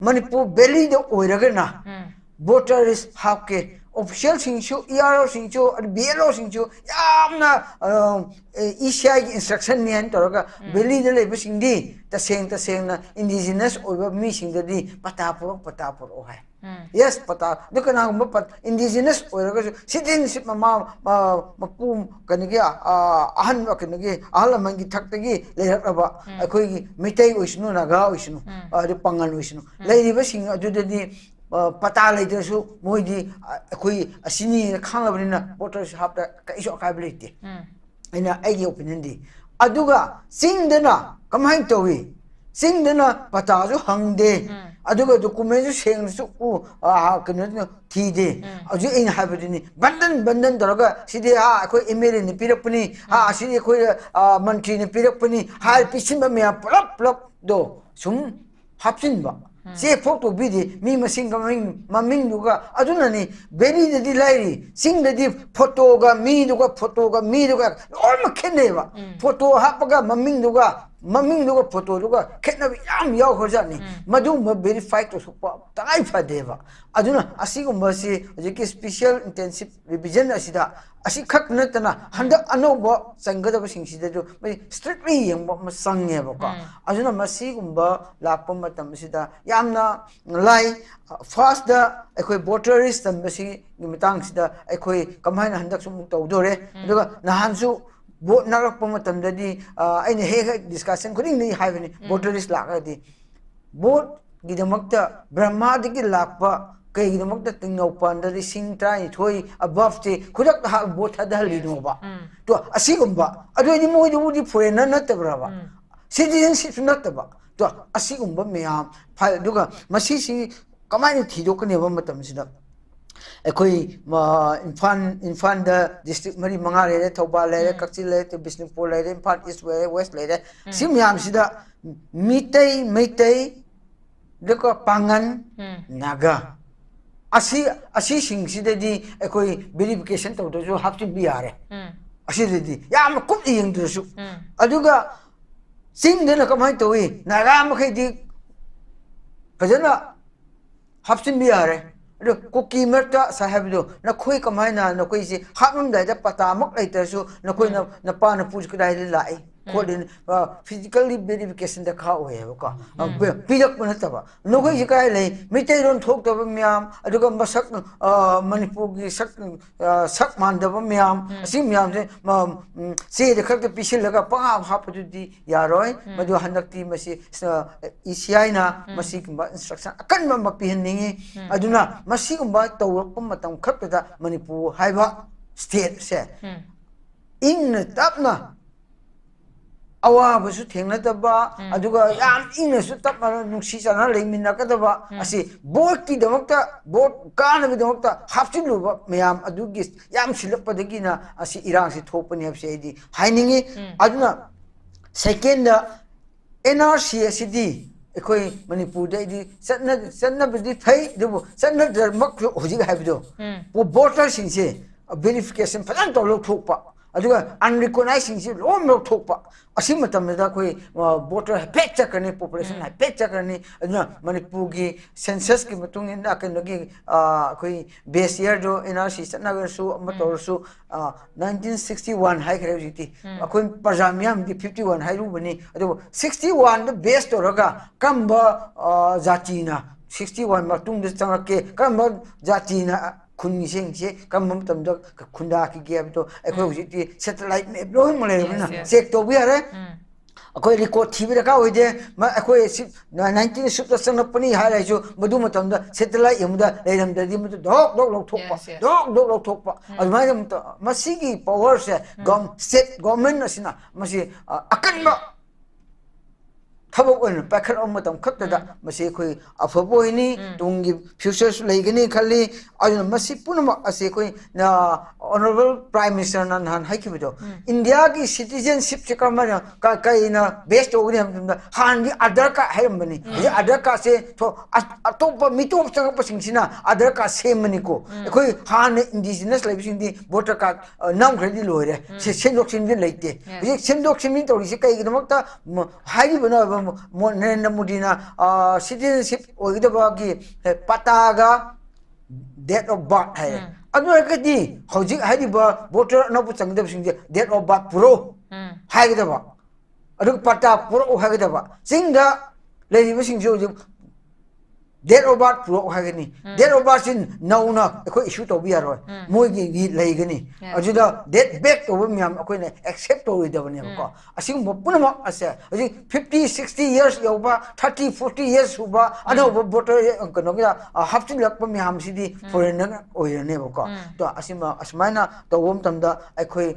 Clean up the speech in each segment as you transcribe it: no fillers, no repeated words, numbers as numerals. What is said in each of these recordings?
Manipur Belly the Oiragana, voter is Hapke, official Singchu, ERO Singchu, BLO Singchu, Yamna Ishai instruction Nian Toroga, Belly the Labor Singdi, the same indigenous over missing the D, Patapur. Yes, Pata, look at now, but indigenous or citizenship, Mamma, Mapum, Kanagia, Ahan Kanagi, Alamangi Taktagi, Layaba, a quick Mete Wishnu, Naga Wishnu, the Pangan Wishnu. Lady Wishing, do the Pata later, so Moidi, a quick, a senior Kanabrina, voters have the ability. In a egg opinion. Aduga, sing the na, come hang to we. Sing the na, Patazo hung day. Aduga documents saying so, can tea day. As you inhabiting Bandan Doroga, Sidia, Emir in the Pirapuni, Sidi Montri in the Pirapuni, High Pisimba, plop, do, some Hapsinba. Say photo bidi, me sing Maming Duga, Adunani, very the delay, sing the deep photoga, me duga, all Makeneva, photo hapaga, Maming duga, photo duga, Kenavi Yam Yahozani, Maduma verified to support Taifa Deva. Aduna, Asigo Mercy, a special intensive revision Asida, Asikak Natana, Handa Anoba, Sangada Singida, strictly and what must sang Evoka. Aduna Masigumba, Lapoma Tamasida, Yamna, Lai, faster, a quick boterist and Messi, Nimitangsta, a quick command Handaksum Todore, Nahansu. Both Narapomatam Daddy, any hair discussion, couldn't they have any boterist lagadi? Both Gidamakta, Brahmadiki Lapa, Kay Gidamakta Tingo Panda, the sing trying toy above the could have both had the Lidova. To a Sigumba, I don't know what you would for a Nanatabra. Citizenship not about to a Sigumba meam, Duga, Masisi, community dokanevamatam. Ekoi infan the district mari mangare thoba lere kakchi lere to bisnupur lere infan east west lere simyam sida mitei deko pangan naga asi sing sida di ekoi verification to do haptin biare asi di yam kup yeng dusu aduga sing de na kamai to wi naga makai di fajana haptin biare Cookie Merta Sahabido, Nakoi Kamana, Nokoisi, Happen that Patamok later, so Nakoi Napana Pushkudai Lai, calling physically verification the cow. Pidak Manatava. Nokoi Kai, Mite don't talk to Miam, Aduga Masak, Manipugi Sakman, the Miam, Simiam, say the Kaka Pishilaka, Pam, happen to the Yaroi, Madu Handakti Masi, Isiana, Masik instruction. I can't remember Pianing, I do not. Masigumba to work on Matam Kapita, Manipur, Haiva, state said. In the Tapna. Awa was to hang at the bar, Aduga Yam in a Sutapa, Nuxisana, Leminakataba, I say, both the doctor, both Ghana with the doctor, half to Luba, Miam, Adugis, Yam Silapa the Gina, I see Iran sit open have said, Heining it, Aduna. Second, NRCSD. Ekoi Manipur day send up the pay the send up the muck who have do. Voters in say a verification for that look topa. I do unrecognizing you all no topa. A simatam that way voter pet check any population, I pet check any Manipugi census Kimatung in Nakanagi base year do NRC Nagasu Matorsu 1961 high gravity. Aquin Pajamiam the 51 high rubani. 61 the base to Raga Kamba Zatina 61 Matung the Tanake Kamba Zatina. Kunising, come from the Kundaki gave to a satellite map, blowing Malay, say to we are a quite record TV cow there, my 19 super son of Pony highlight you, Madumatum, the satellite, Yamda, lay them the limit dog topa, dog topa, as Madam Masigi powers, state government, Masi, Akanma. Tabak on Packer on Matam Kapta, Maseko, a Faboini, don't give futures like any Kali, I don't Masipuna, a sequi, na Honorable Prime Minister Nanhan Hakivido. Indiagi citizenship Chikamana, Kakaina, based over them, the Handi Adarka Hermani, Adarka say to Atopa Mito of Sangapasina, Adarka say Manico, a koi Han indigenous lives in the voter card, non credit lawyer, say Sendox in the late day. Sendox in the Risika, High Narendra Modi na citizenship oidabagi pataga date of birth hai adu kadi hojik haiba voter na bu changdab singje date of birth puro haigdaba adu pata puro haigdaba singda lady singjo date of birth puro hagani date of birth sin nauna ko issue to bi aro moigi gi leigani ajuda date back to myam ko ne accept to idabani ko asing punama ase 50 60 years yoba 30 40 years suba ano voter kono ga haftin lak myam sidi foreigner oirane ko to asima asmaina to wom tamda ai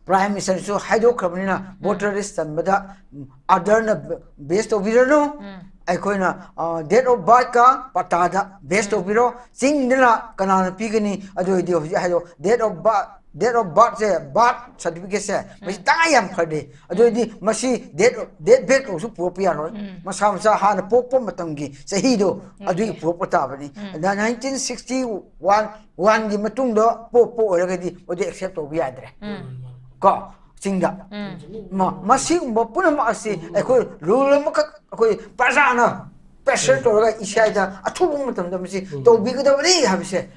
Prime Minister so haido kramina voter list tanbada other na based of virano aikoina date of birth ka patada based of viro singdala kanana pigani adu dio haido date of birth se birth certificate se masi tayam phade adu di masi date back to su propia ro masa masa hana pokpo matamgi sahi do adu propota bani 1961 1 gi matung do popo oragadi odi accept to bi adre ko singda masih pun masih aku rule maka aku pasana pressure to ga isya da athu mutam da masih to bi ga bari habise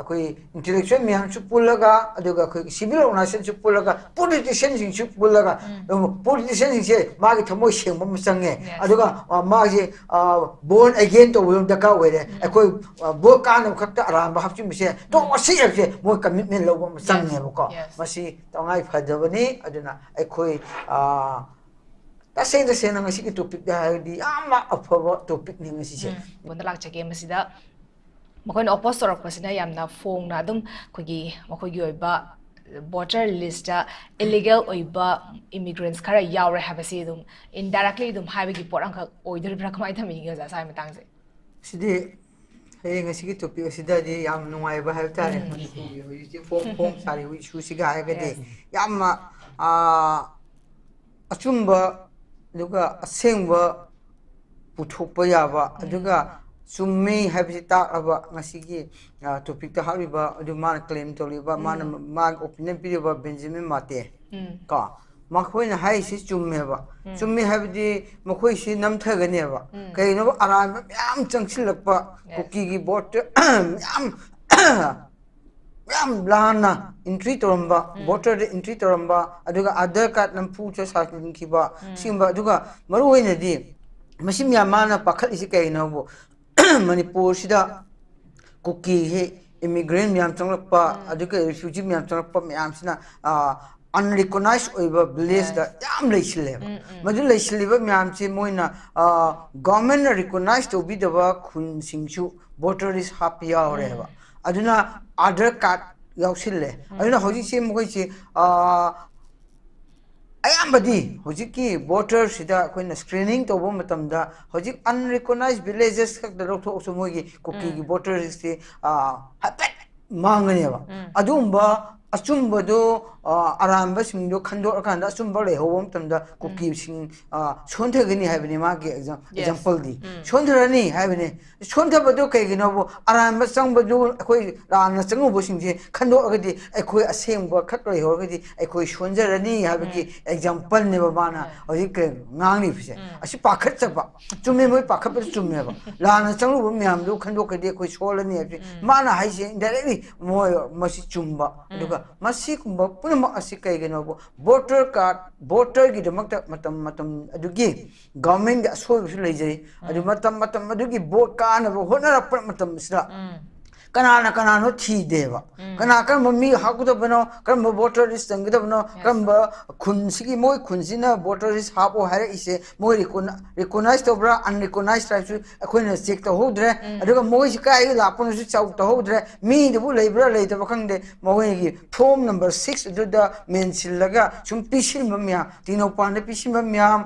aku intellectual miam chu pulaga aduga aku civil organization chu pulaga politician sing chu pulaga politician sing se magi thamo seng bam sange aduga magi born again to will da ka were aku bo kan khakta aram ba hapchi mise to wasi se mo commitment lo bam sange ko masi tongai phadabani aduna aku ta sen na ngasi ki topic da di ama afaba topic ni ngasi se bondalak chage masida Makoi oppose torapasina yamna phone na adum khogi makoi gi oiba voter list da illegal oiba immigrants khara yawre habasi dum indirectly dum haibi gi porang kha oider bra khamai thami gi ja sai matang se sidi hey ngasi ki topic sida di yam nungai ba haib tare ji phone sari wi chu siga ha ga de yamma achumba duga asengba puthokpa yaba aduga Summi habis tak apa ngasih topik tu hariba ada mana claim tu liba mana mana opinion pilih ba Benjamin Mate ka makoi na hai si summi ba summi habis di makoi si nam thagani ba kaya no aram yam changsil apa kuki ki bot yam lana entry toramba voter entry toramba aduga other card nam pucha sa kiba simba aduga maruin di masim yamana pakhat isi kaya no bo Manipur sida kuki he immigrant miyam changlakpa aduga refugee miyam changlakpa miyam sina unrecognized oiba village da yam leisile madu leisile ba miyam chi moina government recognized obi daba khun singchu voter is happy aure ba aduna other card yausile aduna hoji chi moi chi ayambadi hojiki voter sida koina screening to bo matamda hojik unrecognized villages khak da rotho so mogi koki gi voter si hapet mangane ba adumba achumba do aramba singdo khando akanda achumba le hobom tamda koki sing sonthagani haibani ma ge example di sontharani haibani sontha do kai gino bo aramba changba do akoi rana changu bo singje khando agadi akoi asengba khak le hogadi akoi sonjarani habaki example ne ba bana hojik ngang ni phise asi pakhat chaba chumme moi pakhat pa chumme ba rana changu bo myam do khando kadi akoi solani abi mana haise indirectly moi masi chumba duga masi kumba punama asi kai gino voter card voter gi damakta matam adugi government ga so leijai adu matam adugi vote kana honara matam sira kana no thi deva kana kan mummi hakuda bano kan voter list tangida bano kan khunsi moi khunsina voter list hapo hare ise moi recognize to bra unrecognized type su akoina check to hodre aduga moi kai la pon su chau to hodre mi de bu leibra leida bakangde moi gi form number 6 aduda mention laga sum pisil mamya tino pande pisil mamya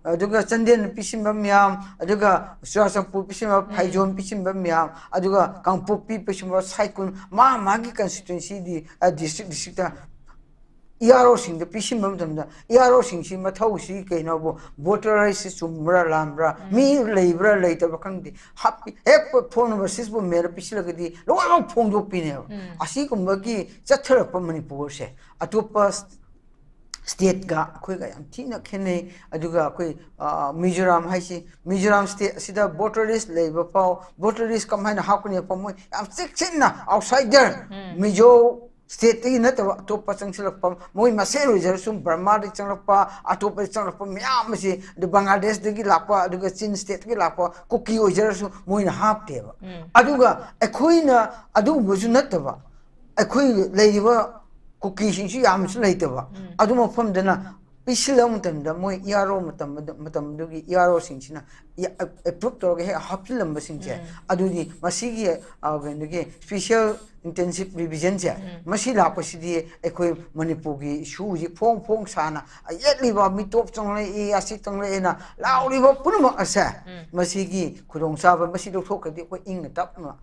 aduga chanden pisil mamya aduga swasam pu pisil phaijon pisil mamya aduga kangpu people cycle magi constituency di district ERO sing the pishim bam ERO sing si mathau si ke no bo voter si sumra lambra mi labra later bakang di happy ek phone number 6 bo mera pisil ga di lo phone do pine asi kumba ki chathara pa manipur se atopa state ga khoi ga yam thina khene aduga khoi Mizoram haisi Mizoram state sida voter list leiba pau voter list kam haina hakuni pa moi am chikchinna outsider Mizo state ti na ta to pa changsilak pa moi masero jar sum Burma ri changlak pa atopa changlak pa myam si de Bangladesh de gi lakpa aduga Chin state gi lakpa kuki o jar su moi na hap te ba aduga ekhoina adu buju na ta ba ekhoi leiba kuki sing si yam su leite ba adu mo pham dana pisilom tam da moi yaro matam dugi yaro sing sina approve to ge haplam basing che adu di masigi ge special intensive revision che masi la pa sidi ekhoi manipur gi shu ji phong sana yetli ba mi top chong le e asi tong le na lauri ba punma asa masigi khudong sa ba masi do thok di ko ing tap ma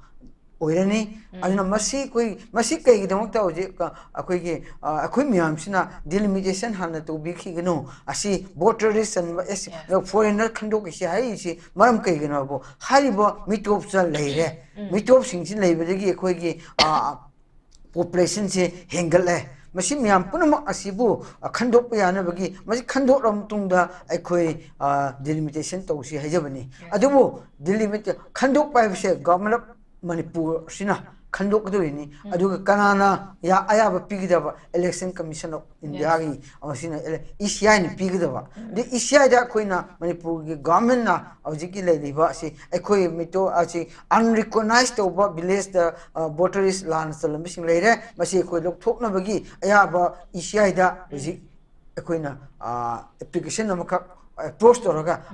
oirani aduna masi koi masi kai gidamok ta oje akoi ge akoi miam sina delimitation hanna to bi khi gno asi voter list and foreigner khando ke hai si maram kai gno bo hari bo mitop chal leire mitop sing sin leibe gi akoi ge population se hengal le masi miam punama asibu khandok ya na bagi masi khandok ram tung da akoi delimitation to si hajabani adubo delimit khandok pa se government Manipur sina khandok do ni aduga kanana ya ayaba pigidaba election commission of India gi awsina ECI ni pigidaba de ECI da koina Manipur gi government na awjiki leiba si ekoi mito asi unrecognized over village the voter is land salam sing leire masi ekoi lok thokna bagi ayaba ECI da ji ekoina application namaka approach to raga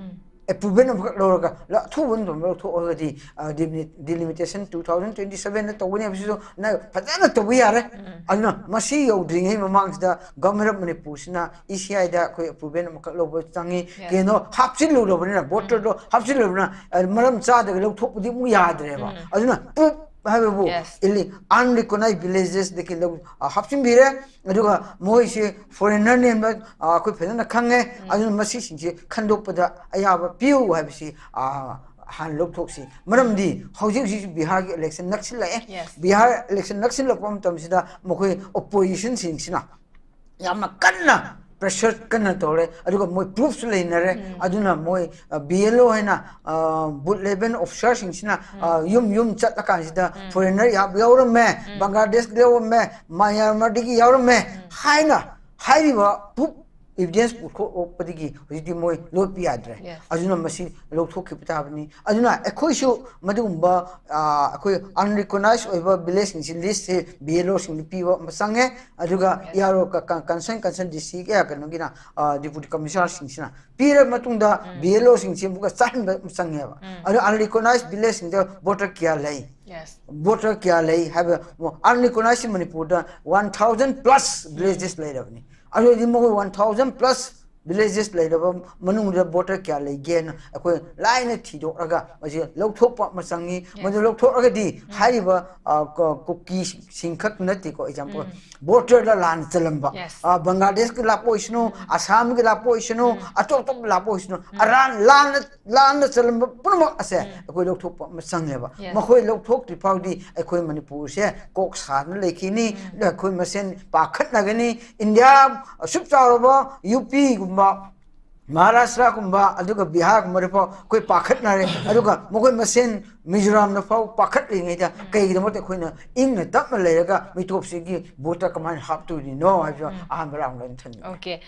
approval of Loroga, La Tubun, already delimitation 2027 to win episode. Now, Patana to we are, I know, Masio bring him amongst the government of Manipusina, ECI that could approve Lobo Tangi, you know, Hapsilu over in a water, Hapsilu, and Madam Sada, look to the Muyadreva. I don't know. Yes. Unrecognized villages they can look Hapsin Bire, Aduga Moise foreigner name, could put in a kange, I don't know, Kandopada, Ayaba, Pew, have see, Han look toxi. Madam D, how you Bihar election Naxilla, Bihar election Naxilla Pomtam Sida, Mokoi opposition Sina Yamakana. Pressure kana tore aduga moi proofs leinare aduna moi BLO haina but leben offshore sina yum chat kan sida foreigner ya yawra me Bangladesh lewo me Myanmar digi yawra me haina hairiba proof evidence ko opadigi hojiti moi lo piadre aduna masi lo thokki patabni aduna ekhoisu madumba akoi unrecognized over village in list BLO sing piwa masange aduga yaro concern DC ya kanogina deputy commissioner singina pira matungda BLO sing buka san masange ba adu unrecognized village in the voter kya lai voter kya lai have unrecognized Manipur 1000 plus villages later adu di mo 1000 plus villages later manung the voter kya lai gen akoi line thido raga maji lokthok masangi madu lokthok raga di haiba cookie singkhak nati ko example voter la lan chalamba Bangladesh ki lapo isno Assam ki lapo isno atop lapo isno aran lan chalamba purma ase akoi lokthok masangi ba makhoi lokthok ti paudi akoi Manipur se kok san lekhini akoi masen pakhat nagani India subcharoba UP Maharashtra kumba aduga Bihar kumba koi pakhat nare aduga mokoi masen Mizoram na fau pakhat lingai da kai da mote khoina ing na tap ma lega mitop se gi voter command hap to no ajo amram lan than okay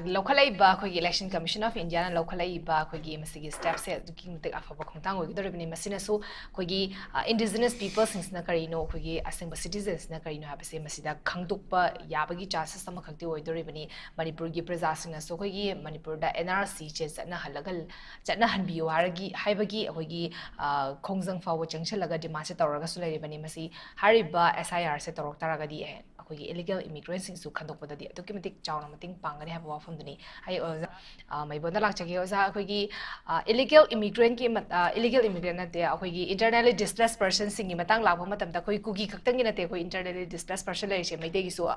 lokhalai ba khoi election commission of India na lokhalai ba khoi gi masigi steps se duking te afa ba khongtang oi gidor bini masina so khoi gi indigenous people sings na kari no khoi gi asing citizens na kari no ha se masida khangtuk pa yabagi chances sama khakti oi dor bini Manipur gi praja sing na so khoi gi Manipur da NRC che na halagal chatna hanbi waragi haibagi khoi gi khongjang fawo changchalaga demand se tawraga sulai bani masi hariba SIR se tawrok taraga di akogi illegal immigrants sing su khandokpada di documentic chawna mating pangani ha wa phum duni ai mai bonda lakchagi oza akogi illegal immigrant ki illegal immigrant na te akogi internally displaced person sing gi matang lakwa matam da koi kugi khaktangi na te koi internally displaced person lai se mai te gi su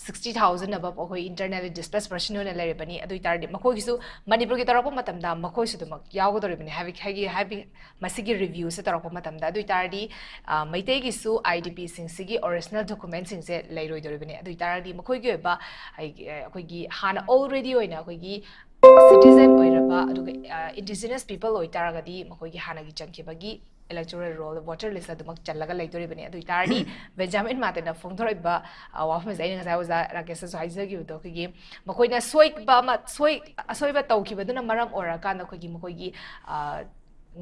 60000 above akoi internally displaced person na lai bani adui tar di makoi gi su Manipur ki tarapa matam da makoi su dumak yaw go dori bani havi masigi review se tarapa matam da adui tar di mai te gi su IDP sing sigi original documents sing se lai ꯂꯩꯔꯣꯏꯗꯣꯔꯤꯕꯅꯤ ꯑꯗꯨ ꯇꯥꯔꯗꯤ ꯃꯈꯣꯏꯒꯤ ꯑꯣꯏꯕ ꯑꯩꯈꯣꯏꯒꯤ ꯍꯥꯟꯅ already ꯑꯣꯏꯅ ꯑꯩꯈꯣꯏꯒꯤ citizen ꯑꯣꯏꯔꯕ ꯑꯗꯨꯒ indigenous people ꯑꯣꯏꯇꯥꯔꯒꯗꯤ ꯃꯈꯣꯏꯒꯤ ꯍꯥꯟꯅꯒꯤ ꯆꯟꯈꯤꯕꯒꯤ electoral roll voter list ꯑꯗꯨꯃꯛ ꯆꯜꯂꯒ ꯂꯩꯗꯣꯔꯤꯕꯅꯤ ꯑꯗꯨ ꯇꯥꯔꯗꯤ ꯕꯦꯟꯖꯥꯃꯤꯟ ꯃꯥꯔꯇꯤꯟꯅ ꯐꯣꯡꯗꯣꯔꯛꯏꯕ ꯋꯥꯐꯝꯁꯦ ꯑꯩꯅ ꯉꯁꯥꯏ ꯑꯣꯖꯥ ꯔꯥꯀꯦꯁꯇꯁꯨ ꯍꯥꯏꯖꯈꯤꯕꯗꯣ ꯑꯩꯈꯣꯏꯒꯤ ꯃꯈꯣꯏꯅ ꯑꯁꯣꯏꯕ ꯇꯧꯈꯤꯕꯗꯨꯅ ꯃꯔꯝ ꯑꯣꯏꯔꯀꯥꯟꯗ ꯃꯈꯣꯏꯒꯤ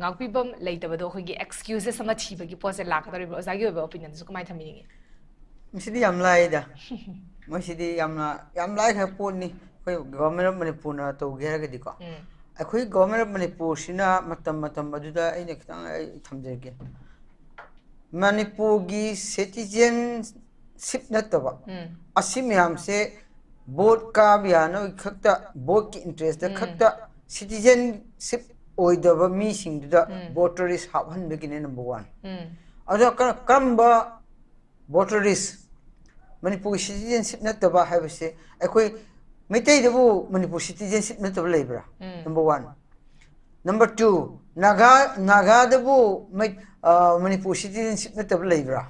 ꯉꯥꯛꯄꯤꯕꯝ ꯂꯩꯇꯕꯗꯣ ꯑꯩꯈꯣꯏꯒꯤ ꯑꯦꯛꯁꯀ꯭ꯌꯨꯖꯦꯁ ꯑꯃ ꯊꯤꯕꯒꯤ ꯄꯣꯠꯁꯦ ꯂꯥꯛꯀꯗꯧꯔꯤꯕ ꯑꯣꯖꯥꯒꯤ ꯑꯣꯏꯕ ꯑꯣꯄꯤꯅꯤꯌꯟꯁꯨ ꯀꯃꯥꯏꯅ ꯊꯝꯕꯤꯅꯤꯡꯉꯤ ꯃꯁꯤꯗꯤ ꯌꯥꯝ ꯂꯥꯏꯗ ꯃꯁꯤꯗꯤ ꯌꯥꯝ ꯂꯥꯏꯈ꯭ꯔ ꯄꯣꯠꯅꯤ ꯑꯩꯈꯣꯏ ꯒꯣꯚꯔꯟꯃꯦꯟꯠ ꯑꯣꯐ ꯃꯅꯤꯄꯨꯔꯅ ꯇꯧꯒꯦ ꯍꯥꯏꯔꯒꯗꯤꯀꯣ ꯑꯩꯈꯣꯏ ꯒꯣꯚꯔꯟꯃꯦꯟꯠ ꯑꯣꯐ ꯃꯅꯤꯄꯨꯔꯁꯤꯅ ꯃꯇꯝ ꯑꯗꯨꯗ ꯑꯩꯅ ꯈꯤꯇꯪ ꯑꯩ ꯊꯝꯖꯒꯦ ꯃꯅꯤꯄꯨꯔꯒꯤ ꯁꯤꯇꯤꯖꯦꯟꯁꯤꯞ ꯅꯠꯇꯕ ꯑꯁꯤ ꯃꯌꯥꯝꯁꯦ ꯚꯣꯠ ꯀꯥꯕ ꯌꯥꯅꯕꯒꯤ ꯈꯛꯇ ꯚꯣꯠꯀꯤ ꯏꯟꯇꯔꯦꯁꯇ ꯈꯛꯇ ꯁꯤꯇꯤꯖꯦꯟꯁꯤꯞ ꯑꯣꯏꯗꯕ ꯃꯤꯁꯤꯡꯗꯨꯗ ꯚꯣꯇꯔ ꯂꯤꯁ ꯍꯥꯞꯍꯟꯕꯒꯤꯅꯦ ꯅꯝꯕꯔ 1 ꯑꯗꯣ ꯀꯔꯝꯕ ꯚꯣꯇꯔ ꯂꯤꯁ ꯃꯅꯤꯄꯨꯔꯒꯤ ꯁꯤꯇꯤꯖꯦꯟꯁꯤꯞ ꯅꯠꯇꯕ ꯍꯥꯏꯕꯁꯦ ꯑꯩꯈꯣꯏ ꯃꯩꯇꯩꯗꯕꯨ ꯃꯅꯤꯄꯨꯔ ꯁꯤꯇꯤꯖꯦꯟꯁꯤꯞ ꯅꯠꯇꯕ ꯂꯩꯕ꯭ꯔꯥ ꯅꯝꯕꯔ 1 ꯅꯝꯕꯔ 2 ꯅꯥꯒꯥꯗꯕꯨ ꯃꯅꯤꯄꯨꯔ ꯁꯤꯇꯤꯖꯦꯟꯁꯤꯞ ꯅꯠꯇꯕ ꯂꯩꯕ꯭ꯔꯥ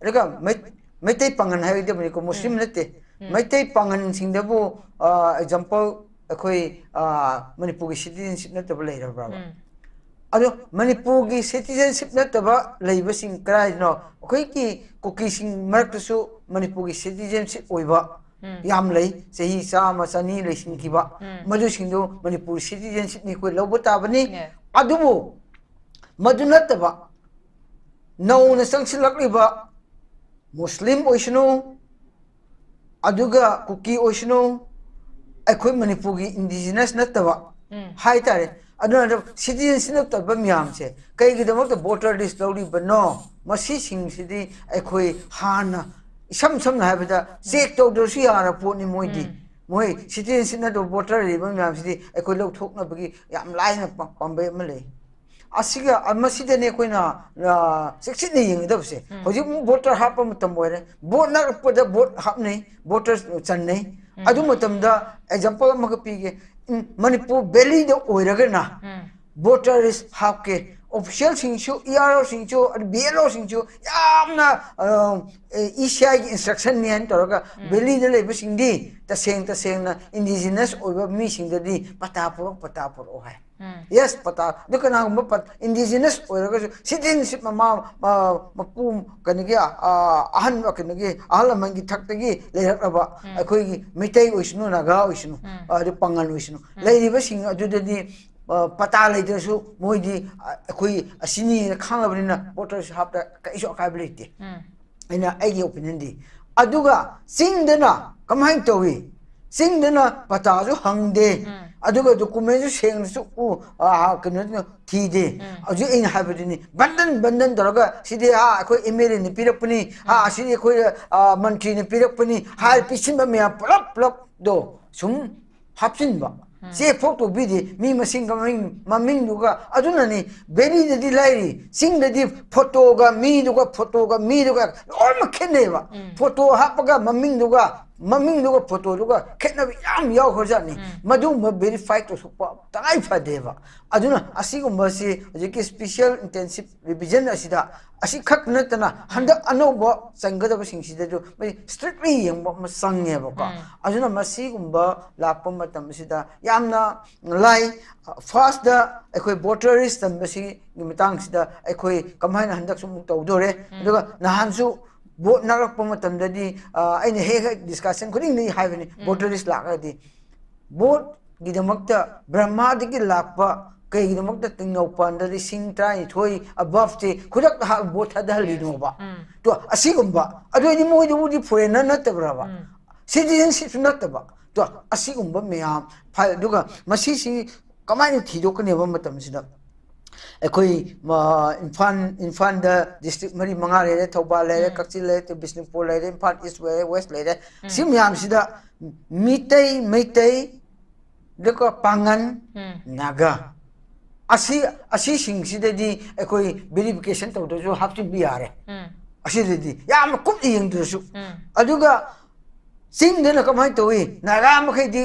ꯑꯗꯨꯒ ꯃꯩꯇꯩ ꯄꯥꯡꯒꯟ ꯍꯥꯏꯒꯗꯕꯅꯤꯀꯣ ꯃꯨꯁꯂꯤꯝ ꯅꯠꯇꯦ ꯃꯩꯇꯩ ꯄꯥꯡꯒꯟꯁꯤꯡꯗꯕꯨ ꯑꯦꯛꯖꯥꯝꯄꯜ ꯑꯩꯈꯣꯏ ꯃꯅꯤꯄꯨꯔꯒꯤ ꯁꯤꯇꯤꯖꯦꯟꯁꯤꯞ ꯅꯠꯇꯕ ꯂꯩꯔꯕ꯭ꯔꯥꯕ ꯑꯗꯣ ꯃꯅꯤꯄꯨꯔꯒꯤ ꯁꯤꯇꯤꯖꯦꯟꯁꯤꯞ ꯅꯠꯇꯕ ꯂꯩꯕꯁꯤꯡ ꯀꯗꯥꯏꯗꯅꯣ ꯑꯩꯈꯣꯏꯒꯤ ꯀꯨꯀꯤꯁꯤꯡ ꯃꯔꯛꯇꯁꯨ ꯃꯅꯤꯄꯨꯔꯒꯤ ꯁꯤꯇꯤꯖꯦꯟꯁꯤꯞ ꯑꯣꯏꯕ ꯌꯥꯝ ꯂꯩ ꯆꯍꯤ 100 200 ꯂꯩꯁꯤꯟꯈꯤꯕ ꯃꯗꯨꯁꯤꯡꯗꯨ ꯃꯅꯤꯄꯨꯔ ꯁꯤꯇꯤꯖꯦꯟꯁꯤꯞꯅꯤ ꯑꯩꯈꯣꯏ ꯂꯧꯕ ꯇꯥꯕꯅꯤ ꯑꯗꯨꯕꯨ ꯃꯗꯨ ꯅꯠꯇꯕ ꯅꯧꯅ ꯆꯪꯁꯤꯜꯂꯛꯂꯤꯕ ꯃꯨꯁꯂꯤꯝ ꯑꯣꯏꯁꯅꯨ ꯑꯗꯨꯒ ꯀꯨꯀꯤ ꯑꯣꯏꯁꯅꯨ ꯑꯩꯈꯣꯏ ꯃꯅꯤꯄꯨꯔꯒꯤ ꯏꯟꯗꯤꯖꯤꯅꯁ ꯅꯠꯇꯕ ꯍꯥꯏꯇꯥꯔꯦ ꯑꯗꯨꯅ ꯁꯤꯇꯤꯖꯦꯟꯁꯤꯞ ꯅꯠꯇꯕ ꯃꯌꯥꯝꯁꯦ ꯀꯩꯒꯤꯗꯃꯛꯇ ꯚꯣꯇꯔ ꯂꯤꯁ ꯂꯧꯔꯤꯕꯅꯣ ꯃꯁꯤꯁꯤꯡꯁꯤꯗꯤ ꯑꯩꯈꯣꯏ ꯍꯥꯟꯅ ꯏꯁꯝ ꯁꯝꯅ ꯍꯥꯏꯕꯗ ꯆꯦꯛ ꯇꯧꯗ꯭ꯔꯁꯨ ꯌꯥꯔ ꯄꯣꯠꯅꯤ ꯃꯣꯏ ꯁꯤꯇꯤꯖꯦꯟꯁꯤꯞ ꯅꯠꯇꯕ ꯚꯣꯇꯔ ꯂꯩꯕ ꯃꯌꯥꯝꯁꯤꯗꯤ ꯑꯩꯈꯣꯏ ꯂꯧꯊꯣꯛꯅꯕꯒꯤ ꯌꯥꯝ ꯂꯥꯏꯅ ꯄꯥꯝꯕꯩ ꯑꯃ ꯂꯩ ꯃꯁꯤꯗꯅꯦ ꯑꯩꯈꯣꯏꯅ ꯆꯦꯛꯁꯤꯟꯅ ꯌꯦꯡꯒꯗꯕꯁꯦ ꯍꯧꯖꯤꯛ ꯚꯣꯇꯔ ꯍꯥꯞꯄ ꯃꯇꯝ ꯑꯣꯏꯔꯦ ꯚꯣꯠ ꯅꯛꯄꯗ ꯚꯣꯠ ꯍꯥꯞꯅꯩ ꯚꯣꯇꯔ ꯆꯟꯅꯩ ꯑꯗꯨ ꯃꯇꯝꯗ ꯑꯦꯛꯖꯥꯝꯄꯜ ꯑꯃꯈꯛ ꯄꯤꯒꯦ ꯃꯅꯤꯄꯨꯔ ꯕꯦꯂꯤꯗ ꯑꯣꯏꯔꯒꯅ ꯚꯣꯇꯔ ꯂꯤꯁ ꯍꯥꯞꯀꯦ ꯑꯣꯐꯤꯁꯤꯌꯦꯜꯁꯤꯡꯁꯨ EROꯁꯤꯡꯁꯨ BLOꯁꯤꯡꯁꯨ ꯌꯥꯝꯅ ECIꯒꯤ ꯏꯟꯁꯇ꯭ꯔꯛꯁꯟꯅꯤ ꯍꯥꯏꯅ ꯇꯧꯔꯒ ꯕꯦꯂꯤꯗ ꯂꯩꯕꯁꯤꯡꯗꯤ ꯇꯁꯦꯡꯅ ꯏꯟꯗꯤꯖꯤꯅꯁ ꯑꯣꯏꯕ ꯃꯤꯁꯤꯡꯗꯗꯤ ꯄꯇꯥ ꯄꯨꯔꯛꯑꯣ ꯍꯥꯏ ꯌꯦꯁ ꯄꯇꯥ ꯑꯗꯨ ꯀꯅꯥꯒꯨꯝꯕ ꯏꯟꯗꯤꯖꯤꯅꯁ ꯑꯣꯏꯔꯒꯁꯨ ꯁꯤꯇꯤꯖꯦꯟꯁꯤꯞ ꯃꯄꯨ ꯀꯩꯅꯣꯒꯤ ꯑꯍꯜ ꯂꯃꯟꯒꯤ ꯊꯛꯇꯒꯤ ꯂꯩꯔꯛꯂꯕ ꯑꯩꯈꯣꯏꯒꯤ ꯃꯩꯇꯩ ꯑꯣꯏꯁꯅꯨ ꯅꯥꯒꯥ ꯑꯣꯏꯁꯅꯨ ꯑꯗꯨ ꯄꯥꯡꯒꯜ ꯑꯣꯏꯁꯅꯨ ꯂꯩꯔꯤꯕꯁꯤꯡ ꯑꯗꯨꯗꯗꯤ ꯄꯇꯥ ꯂꯩꯇ꯭ꯔꯁꯨ ꯃꯣꯏꯗꯤ ꯑꯩꯈꯣꯏ ꯑꯁꯤꯅꯤꯅ ꯈꯪꯉꯕꯅꯤꯅ ꯚꯣꯇꯔꯁ ꯍꯥꯞꯇ ꯀꯔꯤꯁꯨ ꯑꯀꯥꯏꯕ ꯂꯩꯇꯦ ꯑꯩꯒꯤ ꯑꯣꯄꯤꯅꯤꯌꯟꯗꯤ ꯑꯗꯨꯒ ꯆꯤꯡꯗꯅ ꯀꯃꯥꯏꯅ ꯇꯧꯏ ꯆꯤꯡꯗꯅ ꯄꯇꯥꯁꯨ ꯍꯪꯗꯦ ꯑꯗꯨꯒ ꯗꯣꯀꯨꯃꯦꯟꯁꯨ ꯁꯦꯡꯅꯁꯨ ꯀꯩꯅꯣ ꯊꯤꯗꯦ ꯍꯧꯖꯤꯛ ꯑꯩꯅ ꯍꯥꯏꯕꯗꯨꯅꯤ ꯕꯟꯗꯟ ꯇꯧꯔꯒ ꯁꯤꯗꯤ ꯑꯩꯈꯣꯏ MLAꯅ ꯄꯤꯔꯛꯄꯅꯤ ꯑꯁꯤꯗꯤ ꯑꯩꯈꯣꯏ ꯃꯟꯇ꯭ꯔꯤꯅ ꯄꯤꯔꯛꯄꯅꯤ ꯍꯥꯏꯔ ꯄꯤꯁꯤꯟꯕ ꯃꯌꯥꯝ ꯄꯨꯂꯞꯗꯣ ꯁꯨꯝ ꯍꯥꯞꯆꯤꯟꯕ ꯆꯦ ꯐꯣꯛ ꯇꯧꯕꯤꯗꯦ ꯃꯤ ꯃꯁꯤꯡꯒ ꯃꯃꯤꯡꯗꯨꯒ ꯑꯗꯨꯅꯅꯤ ꯕꯦꯂꯤꯗꯗꯤ ꯂꯩꯔꯤ ꯆꯤꯡꯗꯗꯤ ꯐꯣꯇꯣꯒ ꯃꯤꯗꯨꯒ ꯂꯣꯏꯅꯃꯛ ꯈꯦꯠꯅꯩꯕ ꯐꯣꯇꯣ ꯍꯥꯞꯄꯒ ꯃꯃꯤꯡꯗꯨꯒ ꯐꯣꯇꯣꯗꯨꯒ ꯈꯦꯠꯅꯕ ꯌꯥꯝ ꯌꯥꯎꯈ꯭ꯔꯖꯥꯠꯅꯤ ꯃꯗꯨꯒꯨꯝꯕ ꯚꯦꯔꯤꯐꯥꯏ ꯇꯧꯊꯣꯛꯄ ꯇꯉꯥꯏ ꯐꯗꯦꯕ ꯑꯗꯨꯅ ꯑꯁꯤꯒꯨꯝꯕꯁꯤ ꯍꯧꯖꯤꯛꯀꯤ ꯁ꯭ꯄꯦꯁꯤꯌꯦꯜ ꯏꯟꯇꯦꯟꯁꯤꯞ ꯔꯤꯚꯤꯖꯟ ꯑꯁꯤꯗ ꯑꯁꯤꯈꯛ ꯅꯠꯇꯅ ꯍꯟꯗꯛ ꯑꯅꯧꯕ ꯆꯪꯒꯗꯕꯁꯤꯡꯁꯤꯗꯁꯨ ꯁ꯭ꯇ꯭ꯔꯤꯛꯂꯤ ꯌꯦꯡꯕ ꯑꯃ ꯆꯪꯉꯦꯕꯀꯣ ꯑꯗꯨꯅ ꯃꯁꯤꯒꯨꯝꯕ ꯂꯥꯛꯄ ꯃꯇꯝꯁꯤꯗ ꯌꯥꯝꯅ ꯂꯥꯏ ꯐꯥꯔꯁꯇ ꯑꯩꯈꯣꯏ ꯚꯣꯇꯔ ꯂꯤꯁ ꯆꯟꯕꯁꯤꯒꯤ ꯃꯇꯥꯡꯁꯤꯗ ꯑꯩꯈꯣꯏ ꯀꯃꯥꯏꯅ ꯍꯟꯗꯛꯁꯨ ꯑꯃꯨꯛ ꯇꯧꯗꯣꯔꯦ ꯑꯗꯨꯒ ꯅꯍꯥꯟꯁꯨ ꯚꯣꯠ ꯅꯛꯂꯛꯄ ꯃꯇꯝꯗꯗꯤ ꯑꯩꯅ ꯍꯦꯛ ꯗꯤꯁꯀꯁꯟ ꯈꯨꯗꯤꯡꯗꯒꯤ ꯍꯥꯏꯕꯅꯤ ꯚꯣꯇꯔ ꯂꯤꯁ ꯂꯥꯛꯂꯒꯗꯤ ꯚꯣꯠꯒꯤꯗꯃꯛꯇ ꯕ꯭ꯔꯍ꯭ꯃꯥꯗꯒꯤ ꯂꯥꯛꯄ ꯀꯩꯒꯤꯗꯃꯛꯇ ꯇꯦꯡꯅꯧꯄꯜꯗ 12,000 ꯑꯕꯞꯁꯦ ꯈꯨꯗꯛꯇ ꯚꯣꯠ ꯊꯥꯗꯍꯜꯂꯤꯅꯣꯕ ꯇꯣ ꯑꯁꯤꯒꯨꯝꯕ ꯑꯗꯨꯑꯣꯏꯗꯤ ꯃꯣꯏꯗꯨꯕꯨꯗꯤ ꯐꯣꯔꯦꯟꯅꯔ ꯅꯠꯇꯕ꯭ꯔꯕ ꯁꯤꯇꯤꯖꯦꯟꯁꯤꯞꯁꯨ ꯅꯠꯇꯕ ꯇꯣ ꯑꯁꯤꯒꯨꯝꯕ ꯃꯌꯥꯝ ꯑꯗꯨꯒ ꯃꯁꯤꯁꯤ ꯀꯃꯥꯏꯅ ꯊꯤꯗꯣꯛꯀꯅꯦꯕ ꯃꯇꯝꯁꯤꯗ ꯑꯩꯈꯣꯏ ꯏꯝꯐꯥꯜꯗ ꯗꯤꯁꯇ꯭ꯔꯤꯛ 4-5 ꯂꯩꯔꯦ ꯊꯧꯕꯥꯜ ꯂꯩꯔꯦ ꯀꯛꯆꯤꯡ ꯂꯩꯔꯦ ꯕꯤꯁꯅꯨꯄꯨꯔ ꯂꯩꯔꯦ ꯏꯝꯐꯥꯜ ꯏꯁ ꯂꯩꯔꯦ ꯋꯦꯁ ꯂꯩꯔꯦ ꯁꯤ ꯃꯌꯥꯝꯁꯤꯗ ꯃꯩꯇꯩ ꯑꯗꯨꯒ ꯄꯥꯡꯒꯟ ꯅꯥꯒꯥ ꯑꯁꯤꯁꯤꯡꯁꯤꯗꯗꯤ ꯑꯩꯈꯣꯏ ꯚꯦꯔꯤꯐꯤꯀꯦꯁꯟ ꯇꯧꯗ꯭ꯔꯁꯨ ꯍꯥꯞꯆꯤꯟꯕ ꯌꯥꯔꯦ ꯑꯁꯤꯗꯗꯤ ꯌꯥꯝꯅ ꯀꯨꯞꯅ ꯌꯦꯡꯗ꯭ꯔꯁꯨ ꯑꯗꯨꯒ ꯆꯤꯡꯗꯅ ꯀꯃꯥꯏꯅ ꯇꯧꯏ ꯅꯥꯒꯥ ꯃꯈꯩꯗꯤ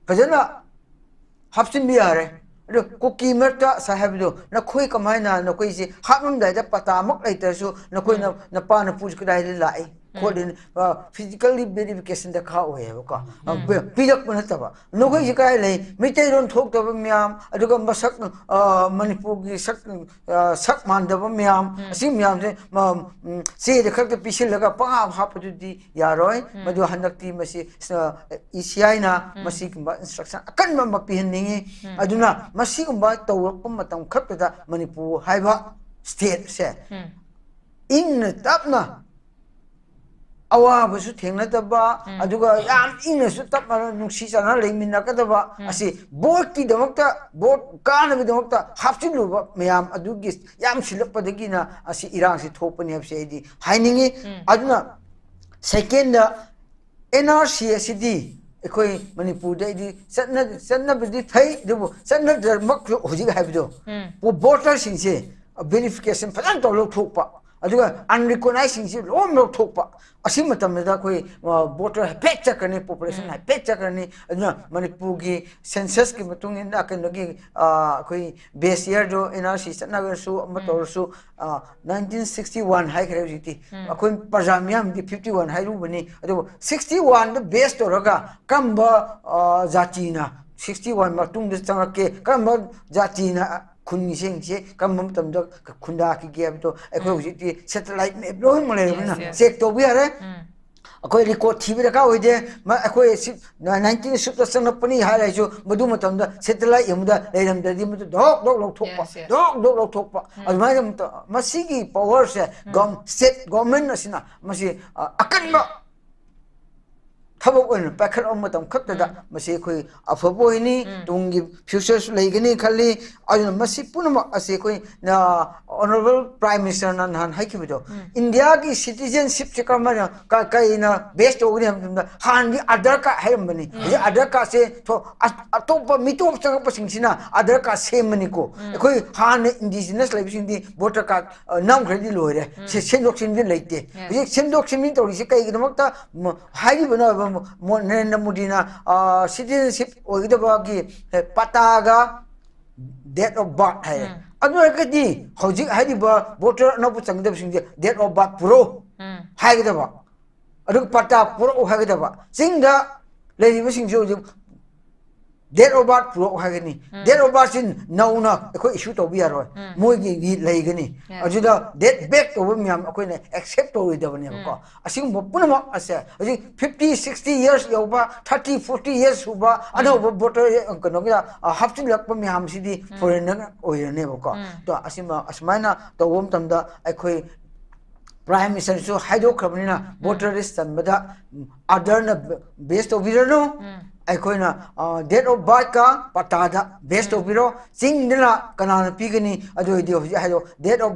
ꯐꯖꯅ ꯍꯥꯞꯆꯤꯟꯕ ꯌꯥꯔꯦ ꯑꯗꯣ ꯀꯨꯀꯤ ꯃꯔꯛꯇ ꯉꯁꯥꯏ ꯍꯥꯏꯕꯗꯣ ꯅꯈꯣꯏ ꯀꯃꯥꯏꯅ ꯅꯈꯣꯏꯁꯦ ꯍꯥꯞꯂꯝꯗꯥꯏꯗ ꯄꯇꯥꯃꯛ ꯂꯩꯇ꯭ꯔꯁꯨ ꯅꯈꯣꯏꯅ ꯅꯄꯥ ꯅꯄꯨꯁꯤ ꯀꯗꯥꯏꯗ ꯂꯥꯛꯏ Kodin physically verification da kha oye ko pidak pun taba no ko jikai le mitai ron thok taba myam aduga masak manipur gi sak man da myam asi myam se de khak pisil laga pa ha pa di yaroi madu hanakti masi ECI na masi kumba instruction akan ma pihan ningi aduna masi kumba tawrak pum matam khak da manipur haiba state se in tapna awa basu thengna taba aduga yam ina su tapna nungsi chana leimina ka taba asi board ki damakta board kana bi damakta hapchin luba mayam adugi yam silapa dagi na asi irang si thopani habse di hainingi aduna second NRC asidi ekoi manipur dai di sanna bidi thai debu sanna mak hoji haibido bo voter singse verification phalan to lo thokpa aduga unrecognized singse lom lo thokpa asi matam da koi voter pet chakani population pet chakani aduna manipur gi census ki matung in akan lagi koi base year jo NRC sanna su amator su 1961 hai khare jiti akoi parjamiam di 51 hai ru bani adu 61 the base to raga kamba jatina 61 matung de changake kamba jatina khunni sengse kamam tamda khunda ki gap to ekoi hujiti satellite map lo male na check to biare akoi record thibi ra ka hoide ma akoi 19 super sang pani ha lai jo madu matamda satellite yamuda leiram da di mudu dok lo thokpa dok lo thokpa almai masigi power se state government asina masi akan ma thabo on pakhat om matam khakta da masi khoi afabo ini tungi futures leigani khali ajuna masi punama ase khoi na honorable prime minister nan han haikibido india ki citizenship chekamana kai na best organization da han di adar ka haimani je adar ka se to atopa mitop chang pasingsina adar ka semani ko khoi han indigenous leibising di voter card nam khadi loire se sendok sin leite je sendok sin to ri kai gidamakta hairi bana Narendra Modi na citizenship ogidabagi pataga date of birth hai adu ekadi hojik haiba voter na pu changdab singje date of birth puro haigidaba adu pata puro haigidaba singda leiriba singjo date of birth puro haigani date of birth sin nauna ekoi issue to bi aroi moi gi leigani ajuda date back to myam ekoi na accept to widabani ko asing punama ase aji 50 60 years yoba 30 40 years suba ano voter kono ga haftin lak myam sidi foreigner oirane ko to asima asmaina to wom tamda ekoi prime minister so haido khabnina voter list tanbada other na based of virano aikoina date of birth ka patada based of biro singdina kanana pigani adu di haido date of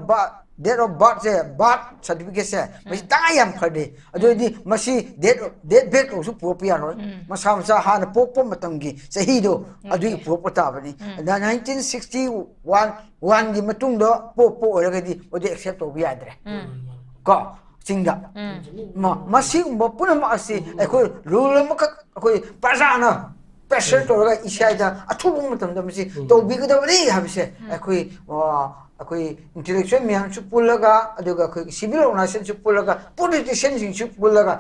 birth se birth certificate se masi tayam khade adu di masi date back to su propia ro masa hana pokpo matamgi sahi do adu propota bani 1961 1 gi matung do popo oragadi odi accept to bi adre ko singda masi mapuna masi ekoi rule makak ekoi prajana pressure to ga ishaida athubu matamda masi to bigdabari habse ekoi intellectual mian chupulaga aduga ekoi civil organization chupulaga politician sing chupulaga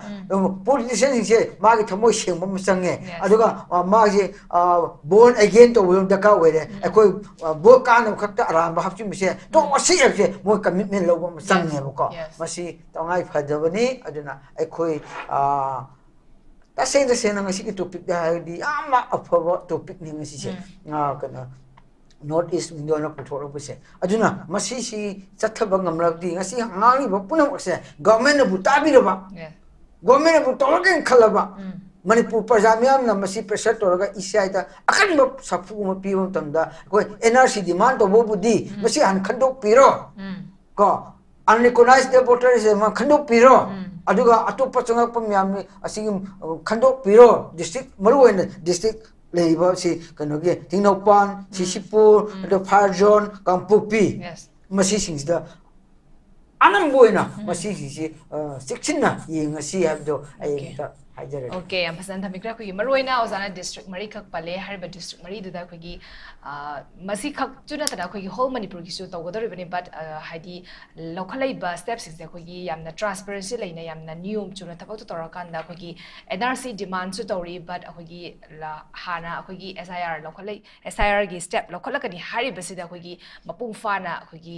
politician sing se magi thamoi sengba masange aduga magi born again to will daka were ekoi bo kan khakta aramba hapchi mise to wasi se mo commitment lo masange ko masi tongai phadabani aduna ekoi ta sen ngasi ki topic da di ama afaba topic ni ngasi se kana North East Indiana puthoro buse aduna masi si chathaba ngamlabdi ngasi ngangi bapuna wakse government bu tabi roba government bu tologen khalaba manipur prajamiam na masi pressure toraga isaida akan ba sapu ma piwam tamda ko NRC demand to bo budi masi han khandok piro ko unrecognized voters ma khandok piro aduga atopa changa pamyam asing khandok piro district maruwen district leiba si kanoge tingnopan sisipur the farjon kampupi masi singsda anam boina masi si sikchina yengasi habdo ai हाइजरगे okay यम फसन थमिक्रा खुगी मरोइना ओजाना district मरी खक पले हरबा डिस्ट्रिक्ट मरी दुदा खुगी मसी खक जुना तना खुगी होल मणिपुर की सु तौगदरिबने बट हाइदी लौखलाइबा स्टेप्स इज खुगी यामना ट्रांसपेरेंसी लेना यामना नियम जुना थबक तोरा कांदा खुगी एनआरसी डिमांड सु तौरी बट खुगी हाना खुगी एसआईआर लौखलाई एसआईआर की स्टेप लौखलकनी हारिबसिदा खुगी मपुंग फाना खुगी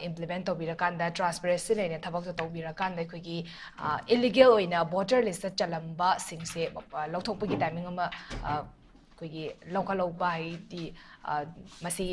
इम्प्लीमेंट तौबिरा कांदा ट्रांसपेरेंसी लेना थबक तौबिरा कांदा खुगी इलीगल ओइना वोटर लिस्ट चलंबा सिंगसे लौथोकपगी टाइमिंग अमा कोई लौका लौबा हाइदी मसी